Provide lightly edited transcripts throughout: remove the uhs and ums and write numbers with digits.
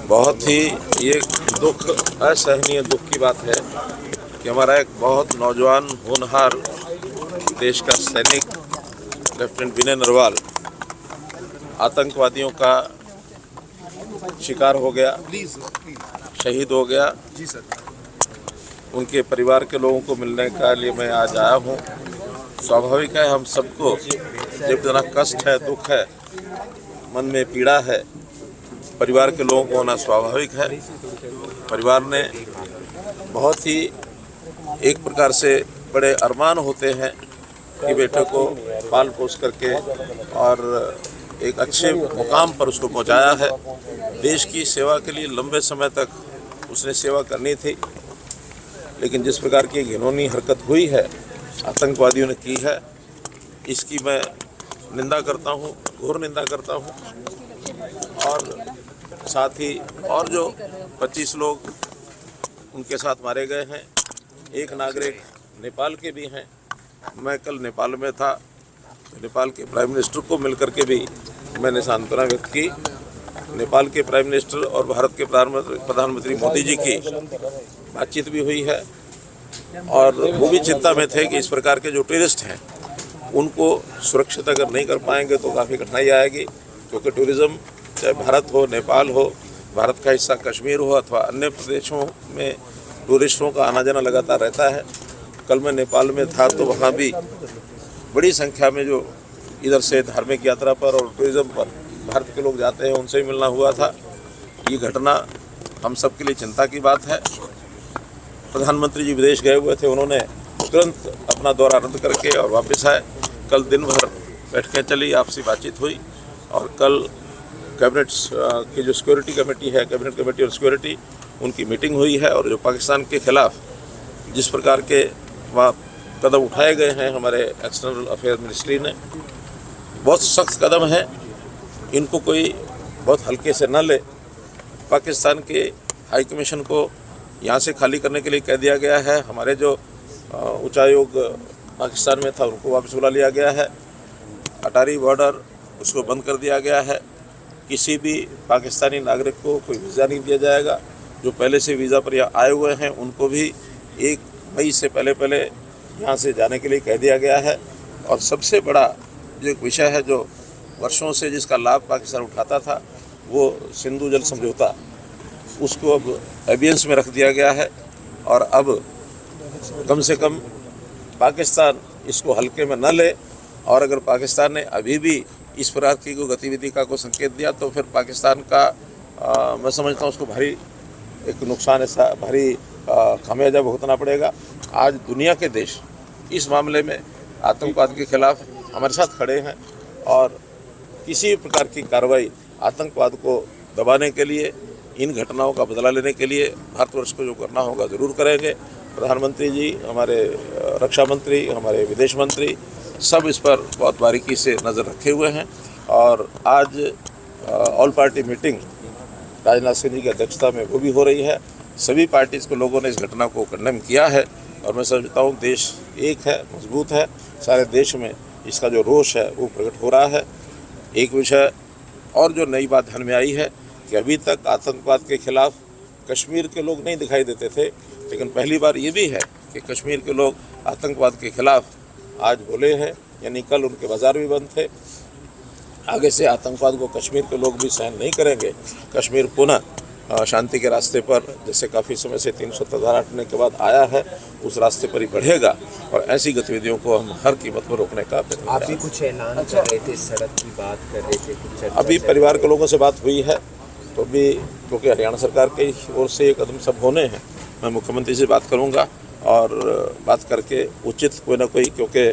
बहुत ही ये दुख, असहनीय दुख की बात है कि हमारा एक बहुत नौजवान होनहार देश का सैनिक लेफ्टिनेंट विनय नरवाल आतंकवादियों का शिकार हो गया, शहीद हो गया। जी सर। उनके परिवार के लोगों को मिलने का लिए मैं आज आया हूँ। स्वाभाविक है, हम सबको जब जना कष्ट है, दुख है, मन में पीड़ा है, परिवार के लोगों को होना स्वाभाविक है। परिवार ने बहुत ही एक प्रकार से बड़े अरमान होते हैं कि बेटे को पाल पोस करके और एक अच्छे मुकाम पर उसको पहुंचाया है। देश की सेवा के लिए लंबे समय तक उसने सेवा करनी थी, लेकिन जिस प्रकार की घिनौनी हरकत हुई है, आतंकवादियों ने की है, इसकी मैं निंदा करता हूँ, घोर निंदा करता हूँ। और साथ ही और जो 25 लोग उनके साथ मारे गए हैं, एक नागरिक नेपाल के भी हैं। मैं कल नेपाल में था, नेपाल के प्राइम मिनिस्टर को मिलकर के भी मैंने सांत्वना व्यक्त की। नेपाल के प्राइम मिनिस्टर और भारत के प्रधानमंत्री मोदी जी की बातचीत भी हुई है और वो भी चिंता में थे कि इस प्रकार के जो टूरिस्ट हैं उनको सुरक्षित अगर नहीं कर पाएंगे तो काफ़ी कठिनाई आएगी, क्योंकि टूरिज़्म चाहे भारत हो, नेपाल हो, भारत का हिस्सा कश्मीर हो अथवा अन्य प्रदेशों में टूरिस्टों का आना जाना लगातार रहता है। कल मैं नेपाल में था तो वहाँ भी बड़ी संख्या में जो इधर से धार्मिक यात्रा पर और टूरिज़्म पर भारत के लोग जाते हैं, उनसे मिलना हुआ था। ये घटना हम सब के लिए चिंता की बात है। प्रधानमंत्री जी विदेश गए हुए थे, उन्होंने तुरंत अपना दौरा रद्द करके और वापस आए। कल दिन भर बैठकें चली, आपसी बातचीत हुई और कल कैबिनेट की जो सिक्योरिटी कमेटी है, कैबिनेट कमेटी और सिक्योरिटी, उनकी मीटिंग हुई है। और जो पाकिस्तान के खिलाफ जिस प्रकार के वहाँ कदम उठाए गए हैं हमारे एक्सटर्नल अफेयर मिनिस्ट्री ने, बहुत सख्त कदम है, इनको कोई बहुत हल्के से न ले। पाकिस्तान के हाई कमीशन को यहाँ से खाली करने के लिए कह दिया गया है। हमारे जो उच्चायोग पाकिस्तान में था उनको वापस बुला लिया गया है। अटारी बॉर्डर उसको बंद कर दिया गया है। किसी भी पाकिस्तानी नागरिक को कोई वीज़ा नहीं दिया जाएगा। जो पहले से वीज़ा पर यहाँ आए हुए हैं उनको भी 1 मई से पहले यहाँ से जाने के लिए कह दिया गया है। और सबसे बड़ा जो एक विषय है जो वर्षों से जिसका लाभ पाकिस्तान उठाता था, वो सिंधु जल समझौता, उसको अब एबियंस में रख दिया गया है। और अब कम से कम पाकिस्तान इसको हल्के में न ले। और अगर पाकिस्तान ने अभी भी इस प्रकार की कोई गतिविधि का कोई संकेत दिया तो फिर पाकिस्तान का मैं समझता हूँ उसको भारी एक नुकसान, ऐसा भारी खामियाजा भुगतना पड़ेगा। आज दुनिया के देश इस मामले में आतंकवाद के खिलाफ हमारे साथ खड़े हैं और किसी प्रकार की कार्रवाई आतंकवाद को दबाने के लिए, इन घटनाओं का बदला लेने के लिए भारतवर्ष को जो करना होगा ज़रूर करेंगे। प्रधानमंत्री जी, हमारे रक्षा मंत्री, हमारे विदेश मंत्री सब इस पर बहुत बारीकी से नज़र रखे हुए हैं। और आज all party meeting Rajnath Singh ji की अध्यक्षता में वो भी हो रही है। सभी पार्टीज़ के लोगों ने इस घटना को कंडेम किया है और मैं समझता हूँ देश एक है, मजबूत है। सारे देश में इसका जो रोष है वो प्रकट हो रहा है। एक विषय और जो नई बात ध्यान में आई है कि अभी तक आतंकवाद के खिलाफ कश्मीर के लोग नहीं दिखाई देते थे, लेकिन पहली बार ये भी है कि कश्मीर के लोग आतंकवाद के खिलाफ आज बोले हैं। यानी कल उनके बाज़ार भी बंद थे। आगे से आतंकवाद को कश्मीर के लोग भी सहन नहीं करेंगे। कश्मीर पुनः शांति के रास्ते पर, जैसे काफ़ी समय से 370 हटने के बाद आया है, उस रास्ते पर ही बढ़ेगा। और ऐसी गतिविधियों को हम हर कीमत पर रोकने का प्रयत्न करेंगे। आप भी कुछ ऐलान कर रहे थे, सड़क की बात कर रहे थे, कुछ अभी परिवार के लोगों से बात हुई है, तो भी क्योंकि हरियाणा सरकार की ओर से ये कदम सब होने हैं, मैं मुख्यमंत्री से बात करूंगा और बात करके उचित कोई ना कोई, क्योंकि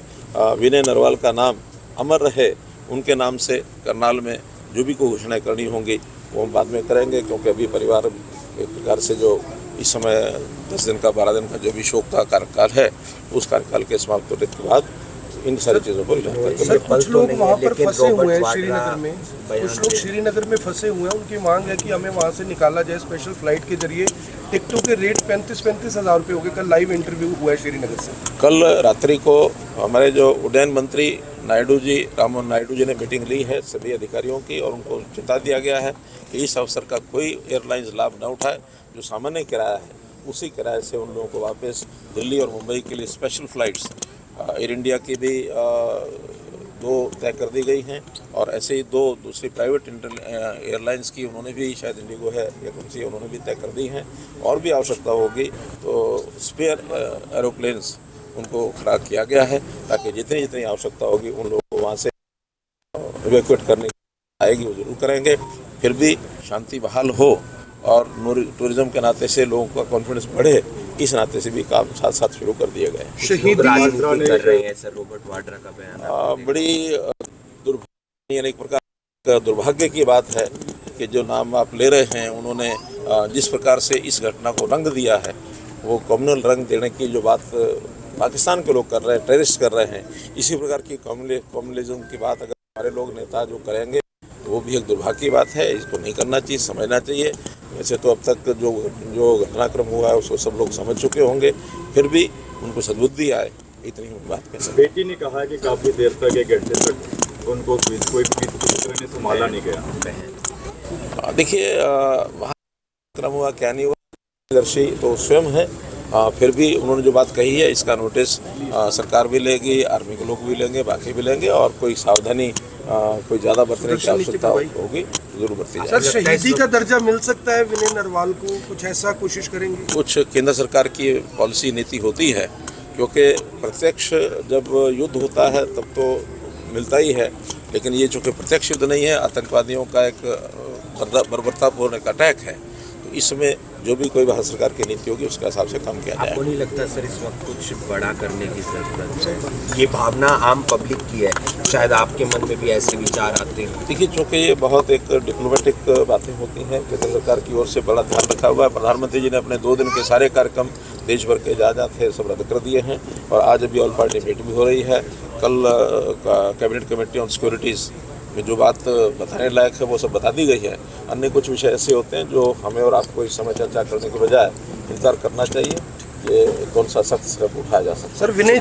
विनय नरवाल का नाम अमर रहे, उनके नाम से करनाल में जो भी कोई घोषणाएँ करनी होंगी वो हम बाद में करेंगे। क्योंकि अभी परिवार एक प्रकार से जो इस समय 10 दिन का 12 दिन का जो भी शोक का कार्यकाल है, उस कार्यकाल के समाप्त होने के बाद इन सारी चीज़ों पर सर, कुछ लोग वहाँ पर फंसे हुए हैं श्रीनगर में, कुछ लोग श्रीनगर में फंसे हुए हैं। उनकी मांग है कि हमें वहाँ से निकाला जाए स्पेशल फ्लाइट के जरिए। टिकटों के रेट 35-35 हज़ार रुपये हो गए। कल लाइव इंटरव्यू हुआ है श्रीनगर से। कल रात्रि को हमारे जो उड्डयन मंत्री नायडू जी, राममोहन नायडू जी ने मीटिंग ली है सभी अधिकारियों की, और उनको चेता दिया गया है कि इस अवसर का कोई एयरलाइंस लाभ न उठाए। जो सामान्य किराया है उसी किराए से उन लोगों को वापस दिल्ली और मुंबई के लिए स्पेशल फ़्लाइट्स एयर इंडिया की भी 2 तय कर दी गई हैं, और ऐसे ही 2 दूसरी प्राइवेट एयरलाइंस की उन्होंने भी, शायद इंडिगो है या कौन सी, उन्होंने भी तय कर दी हैं। और भी आवश्यकता होगी तो स्पेयर एरोप्लेन्स उनको खड़ा किया गया है, ताकि जितनी जितनी आवश्यकता होगी उन लोगों को वहाँ से इवैक्यूएट करने आएगी वो जरूर करेंगे। फिर भी शांति बहाल हो और टूरिज्म के नाते से लोगों का कॉन्फिडेंस बढ़े, इस नाते से भी काम साथ साथ शुरू कर दिए गए हैं। शहीद राजनीति कर रहे हैं सर, रॉबर्ट वाड्रा का बयान बड़ी दुर्भाग्य, एक प्रकार का दुर्भाग्य की बात है कि जो नाम आप ले रहे हैं, उन्होंने जिस प्रकार से इस घटना को रंग दिया है, वो कम्युनल रंग देने की जो बात पाकिस्तान के लोग कर रहे हैं, टेररिस्ट कर रहे हैं, इसी प्रकार की कम्युनलिज्म की बात अगर हमारे लोग नेता जो करेंगे वो भी एक दुर्भाग्य की बात है। इसको नहीं करना चाहिए, समझना चाहिए। वैसे तो अब तक जो घटनाक्रम हुआ है उसको सब लोग समझ चुके होंगे, फिर भी उनको सद्बुद्धि आए, इतनी बात कह सकते। बेटी ने कहा कि काफ़ी देर तक, 1 घंटे तक उनको कोई भी संभाला नहीं गया। देखिए वहाँ क्रम हुआ क्या नहीं हुआ, दर्शी तो स्वयं है। फिर भी उन्होंने जो बात कही है इसका नोटिस सरकार भी लेगी, आर्मी के लोग भी लेंगे, बाकी भी लेंगे, और कोई सावधानी कोई ज़्यादा बरतने की आवश्यकता होगी जरूर बरती जाएगी। सर, शहीदी का दर्जा मिल सकता है विनय नरवाल को, कुछ ऐसा कोशिश करेंगे? कुछ केंद्र सरकार की पॉलिसी नीति होती है, क्योंकि प्रत्यक्ष जब युद्ध होता है तब तो मिलता ही है, लेकिन ये चूँकि प्रत्यक्ष युद्ध नहीं है, आतंकवादियों का एक बर्बरतापूर्ण एक अटैक है, तो इसमें जो भी कोई भारत सरकार की नीति होगी उसके हिसाब से काम किया जाएगा। आपको नहीं लगता सर इस वक्त कुछ बड़ा करने की जरूरत है? ये भावना आम पब्लिक की है, शायद आपके मन में भी ऐसे विचार आते हैं। देखिए, चूँकि ये बहुत एक डिप्लोमेटिक बातें होती हैं, केंद्र सरकार की ओर से बड़ा ध्यान रखा हुआ है। प्रधानमंत्री जी ने अपने 2 दिन के सारे कार्यक्रम देश भर के जहाँ थे सब रद्द कर दिए हैं, और आज अभी ऑल पार्टी मीटिंग भी हो रही है। कल कैबिनेट कमेटी ऑन सिक्योरिटीज़ में जो बात बताने लायक है वो सब बता दी गई है। अन्य कुछ विषय ऐसे होते हैं जो हमें और आपको इस समय चर्चा करने के बजाय इंतजार करना चाहिए कि कौन सा सख्त स्टेप उठाया जा सकता है। सर, विनय